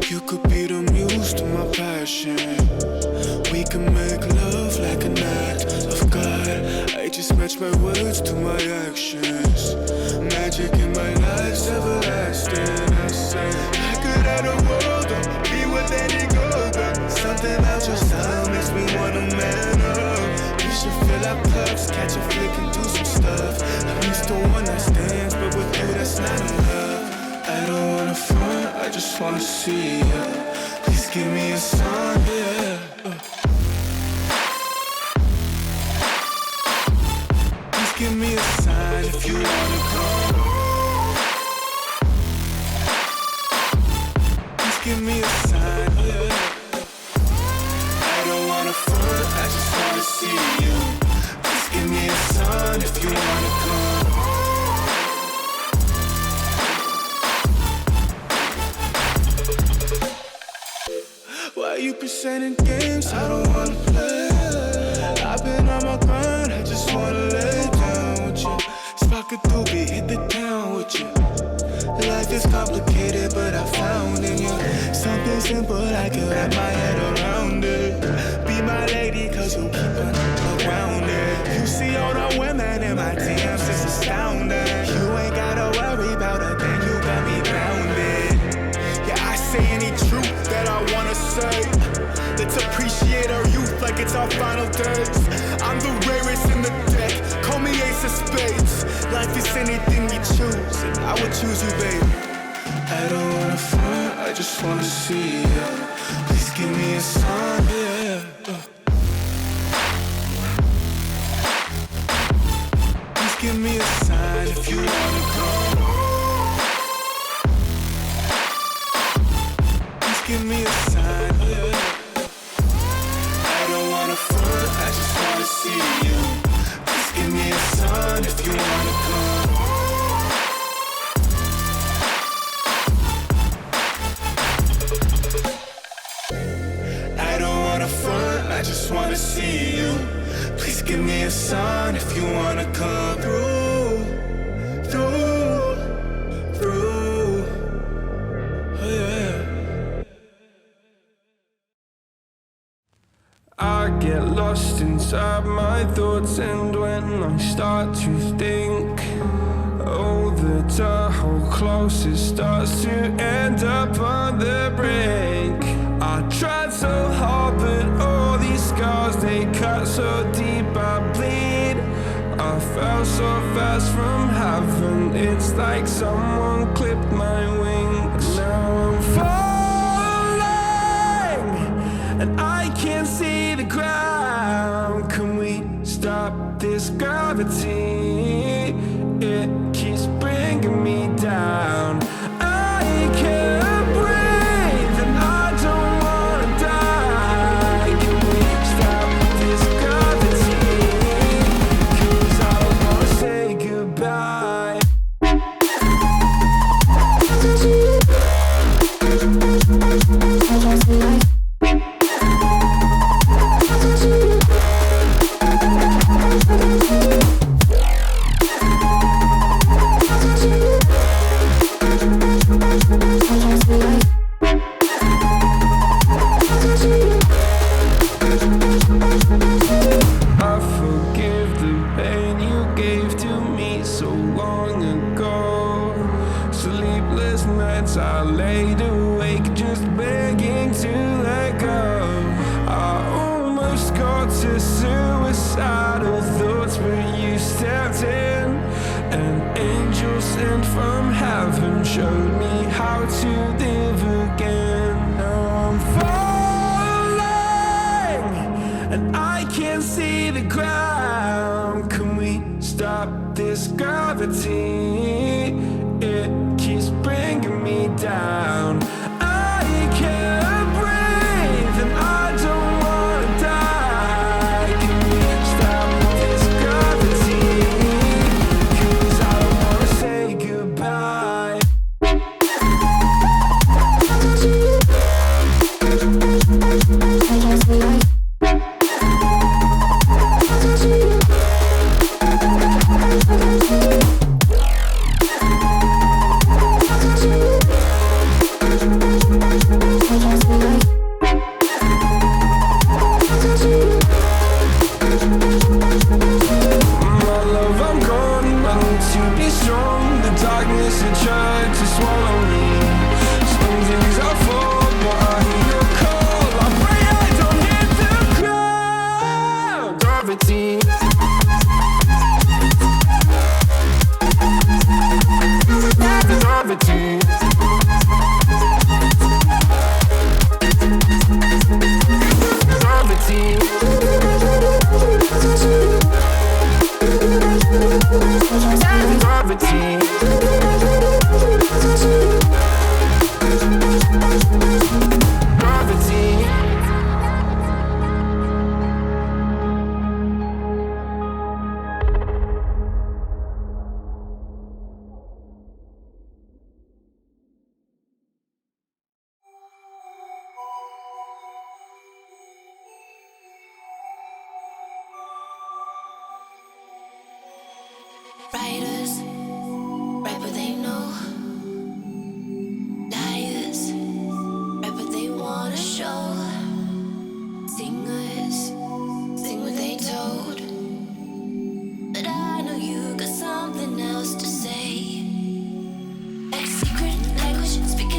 You could be the muse to my passion. We can make love like an act of God. I just match my words to my actions. Magic in my life's everlasting. I say I could have the world or be with any girl, but something about your style makes me wanna man up. We should fill our cups, catch a flick and do some stuff. I'm used to one night stands, but with you that's not enough. I don't wanna front, I just wanna see ya. Please give me a sign, yeah. Please give me a sign if you wanna come. Please give me a sign, yeah. I don't wanna front, I just wanna see you. Please give me a sign if you wanna come. Why you presenting games I don't wanna play? I've been on my grind, I just wanna lay down with you. Spark a doobie, hit the town with you. Life is complicated, but I found in you something simple, I can wrap my head around it. Be my lady, cause you keep on around it. You see all the women in my DMs, it's astounding. You ain't gotta worry about a thing, you got me grounded. Yeah, I say any truth that I wanna say. Let's appreciate our youth like it's our final days. I'm the rarest in the deck, call me ace of spades. Life is anything you choose, and I would choose you, baby. I don't wanna front, I just wanna see ya. Please give me a sign, yeah. Please give me a sign if you wanna come. Please give me a sign, yeah. I don't wanna front, I just wanna see you. Please give me a sign if you wanna come. I don't wanna front, I just wanna see you. Please give me a sign if you wanna come through, through. Oh yeah. I get lost inside my thoughts, and when I start to think, oh, the Tahoe closest starts to end up on the brink. I tried so hard, but all these scars, they cut so deep I bleed. I fell so fast from heaven, it's like someone clipped my wings. Now I'm falling, and I can't see the ground. Can we stop this gravity? It keeps bringing me down. I can't breathe, and I don't wanna die. Can we stop this gravity? 'Cause I don't wanna say goodbye. I forgive the pain you gave to me so long ago. Sleepless nights I laid awake just begging to let go. I almost got to suicidal thoughts, but you stepped in. An angel sent from heaven showed me how to live again. Now I'm falling, and I can't see the ground. Can we stop this gravity? It keeps bringing me down. I can't breathe, and I don't wanna die. Can we stop this gravity? 'Cause I don't wanna say goodbye.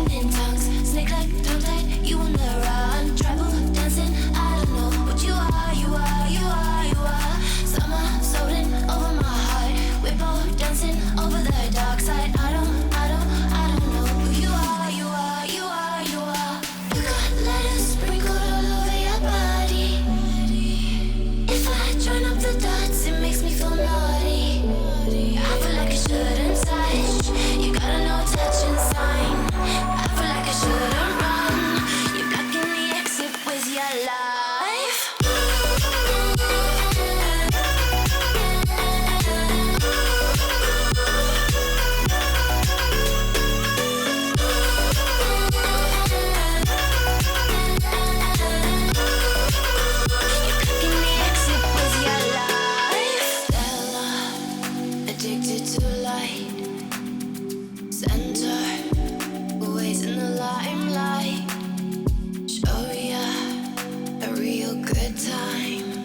speaking in tongues. Snake like tongue tied, you on the run. Tribal dancing, I don't know what you are, you are, you are, you are. Summer floating over my heart. We're both dancing over the dark side. I don't know who you are, you are, you are, you are. You got letters sprinkled all over your body. If I join up the dots, it makes me feel naughty. I feel like I shouldn't touch. You got a no touching sign. I feel like I shouldn't run. You're blocking the exit with your life. Addicted to light, center, always in the limelight. Show ya a real good time.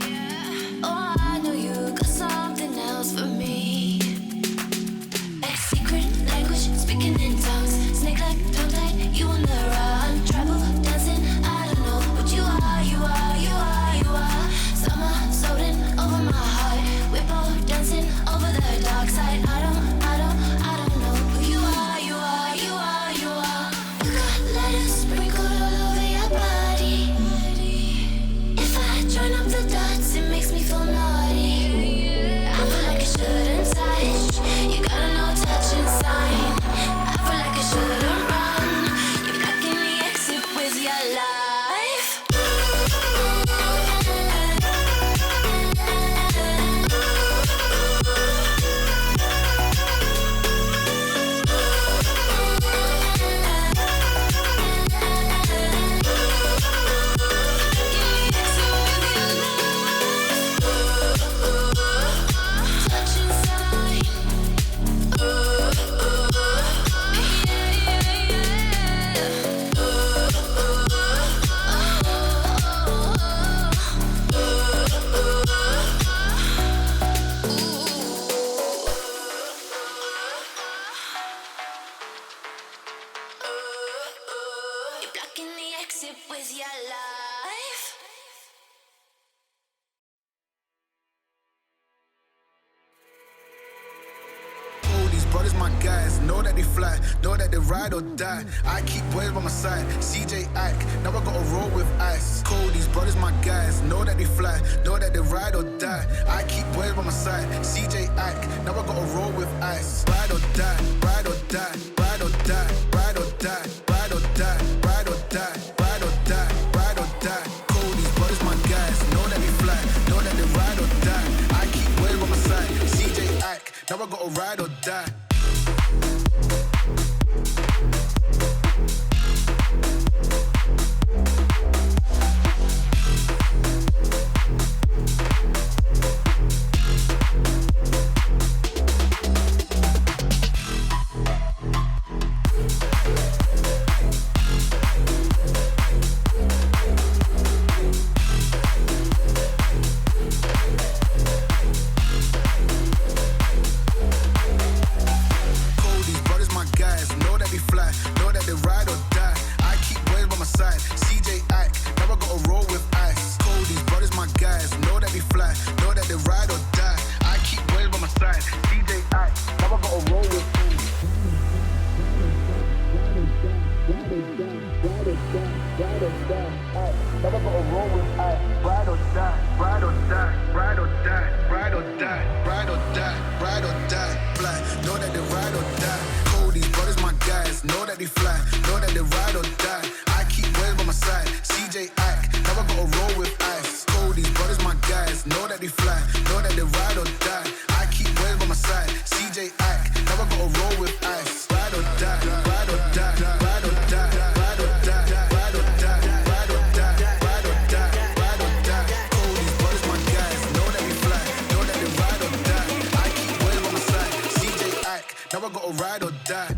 Oh, I know you got something else for me. Like secret language, speaking in tongues. Snake like tongue tied, you on the run. Tribal dancing, I don't know what you are, you are, you are, you are. Summer floating over my heart. We're both dancing over the dark side. I don't know who you are, you are, you are, you are. You got letters sprinkled all over your body. If I join up the dots, it makes me feel naughty. I feel like I shouldn't touch. You got a no touching sign. I feel like I shouldn't run. You're blocking the exit with your life. Touching sign. You're blocking the exit with your life. Oh, these brothers my guys, know that they fly, know that they ride or die. I keep boys by my side, CJ Ike, now I gotta roll with ice. Cold, these brothers my guys, know that they fly, know that they ride or die. I keep boys by my side, CJ Ike, now I gotta roll with ice. Ride or die, ride or die, ride or die, ride or die, ride or die, ride or die, ride or die, ride or die. Cold, these brothers my guys, know that they fly, know that they ride or die. I keep boys by my side, CJ Ike, now I gotta ride or die. Ride or die.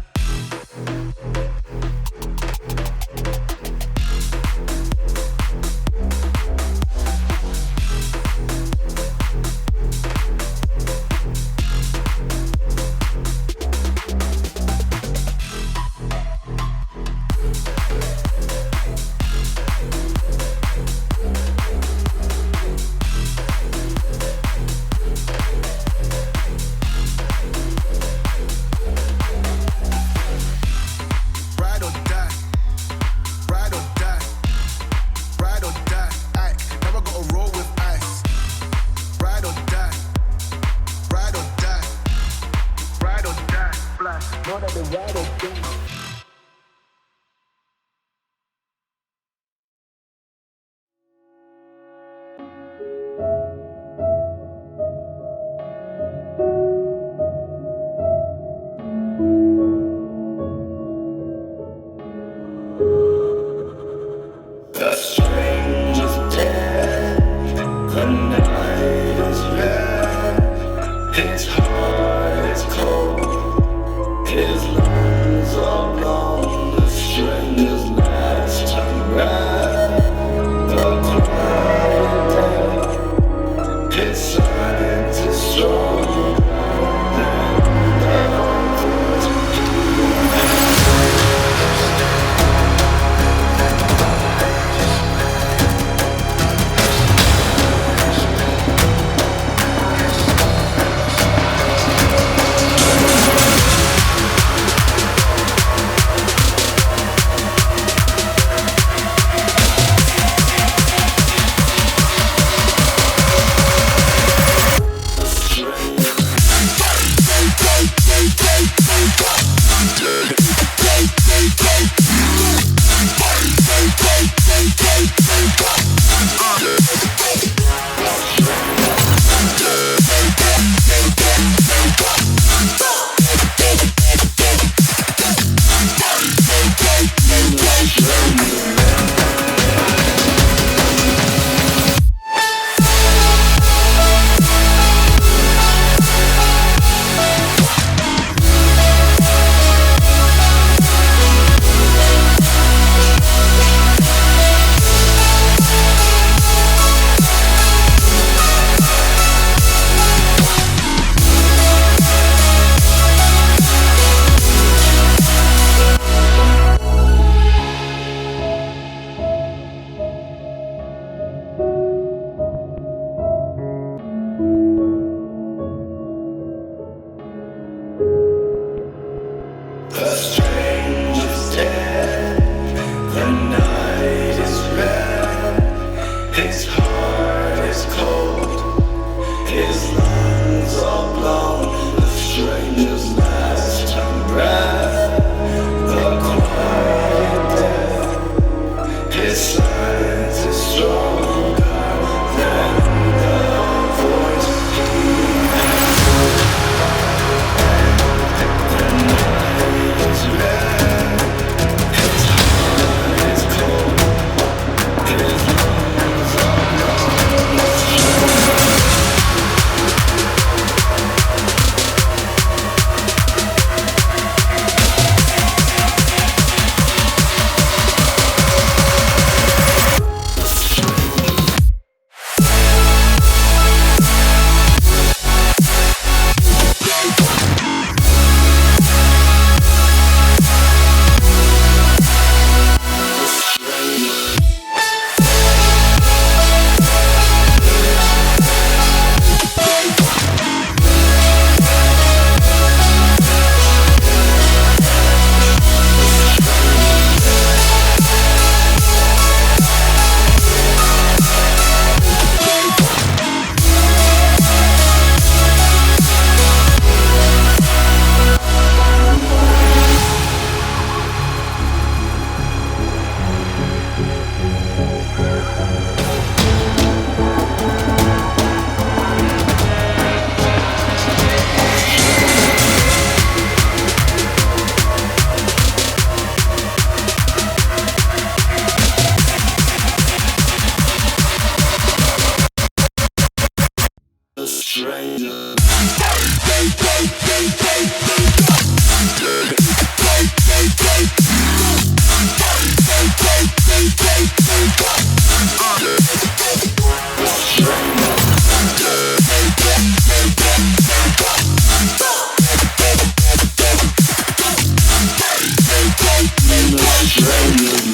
Radio.